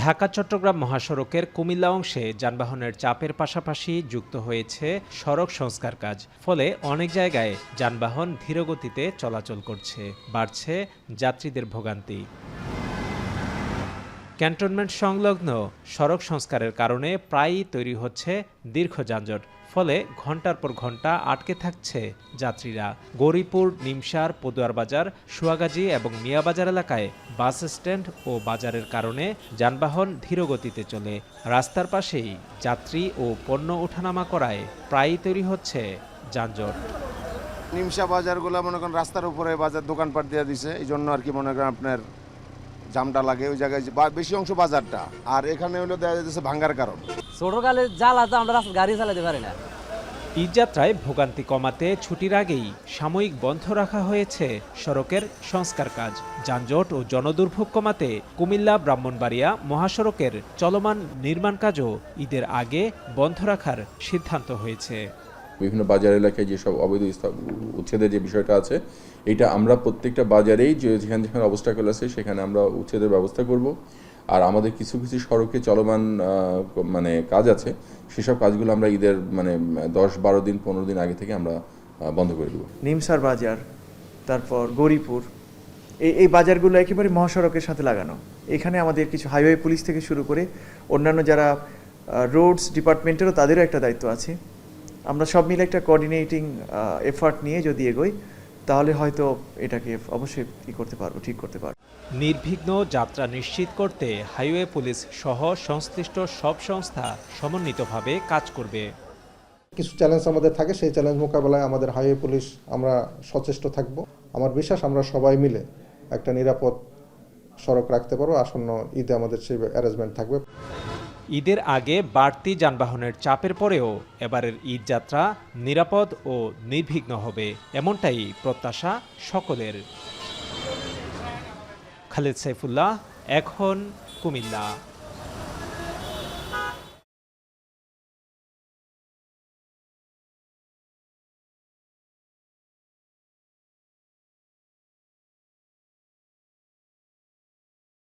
ঢাকা-চট্টগ্রাম মহাসড়কের কুমিল্লা অংশে যানবাহনের চাপের পাশাপাশি যুক্ত হয়েছে সড়ক সংস্কার কাজ। ফলে অনেক জায়গায় যানবাহন ধীরগতিতে চলাচল করছে, বাড়ছে যাত্রীদের ভোগান্তি। ক্যান্টনমেন্ট সংলগ্ন সড়ক সংস্কারের কারণে প্রায়ই তৈরি হচ্ছে দীর্ঘ যানজট। ফলে ঘন্টার পর ঘন্টা আটকে থাকছে যাত্রীরা। গৌরীপুর, নিমসার, পদুয়ার বাজার, সুয়াগাজী এবং মিয়াবাজার এলাকায় বাস স্ট্যান্ড ও বাজারের কারণে যানবাহন ধীরগতিতে চলে। রাস্তার পাশেই যাত্রী ও পণ্য ওঠানামা করায় প্রায়ই তৈরি হচ্ছে যানজট। নিমসা বাজারগুলো মনে করেন রাস্তার উপরে বাজার দোকানপাট দিয়ে দিছে, এই জন্য আর কি মনে করেন আপনার জামটা লাগে ওই জায়গায় বেশি অংশ বাজারটা। আর এখানে হলো দেখা যাচ্ছে ভাঙ্গার কারণ। ছোটকালে জ্বালাতে আমরা গাড়ি চালাতে পারি না। ঈদযাত্রায় ভোগান্তি কমাতে ছুটির আগেই সাময়িক বন্ধ রাখা হয়েছে সড়কের সংস্কার কাজ। যানজট ও জনদুর্ভোগ কমাতে কুমিল্লা ব্রাহ্মণবাড়িয়া মহাসড়কের চলমান নির্মাণ কাজও ঈদের আগে বন্ধ রাখার সিদ্ধান্ত হয়েছে। বিভিন্ন বাজার এলাকায় যেসব অবৈধ উচ্ছেদের যে বিষয়টা আছে, এটা আমরা প্রত্যেকটা বাজারেই যেখানে যেখানে অবস্টাকল আছে সেখানে আমরা উচ্ছেদের ব্যবস্থা করব। আর আমাদের কিছু কিছু সড়কে চলমান কাজ আছে, সেসব কাজগুলো আমরা ঈদের 10-12 দিন 15 দিন আগে থেকে আমরা বন্ধ করে দেব। নিমসার বাজার, তারপর গৌরীপুর, এই বাজারগুলো একেবারে মহাসড়কের সাথে লাগানো। এখানে আমাদের কিছু হাইওয়ে পুলিশ থেকে শুরু করে অন্যান্য যারা রোডস ডিপার্টমেন্টেরও তাদেরও একটা দায়িত্ব আছে। আমরা সব মিলে একটা কোঅর্ডিনেটিং এফার্ট নিয়ে যদি এগোই তাহলে হয়তো এটাকে অবশ্যই ঠিক করতে পারবো। নির্বিঘ্ন যাত্রা নিশ্চিত করতে হাইওয়ে পুলিশ সহ সংশ্লিষ্ট সব সংস্থা সমন্বিতভাবে কাজ করবে। কিছু চ্যালেঞ্জ আমাদের থাকে, সেই চ্যালেঞ্জ মোকাবেলায় আমাদের হাইওয়ে পুলিশ আমরা সচেষ্ট থাকব। আমার বিশ্বাস আমরা সবাই মিলে একটা নিরাপদ সড়ক রাখতে পারবো। আসন্ন ঈদে আমাদের সেই অ্যারেঞ্জমেন্ট থাকবে। ঈদের আগে বাড়তি যানবাহনের চাপের পরেও এবারের ঈদ যাত্রা নিরাপদ ও নির্বিঘ্ন হবে, এমনটাই প্রত্যাশা সকলের। খালেদ সাইফুল্লাহ, এখন কুমিল্লা।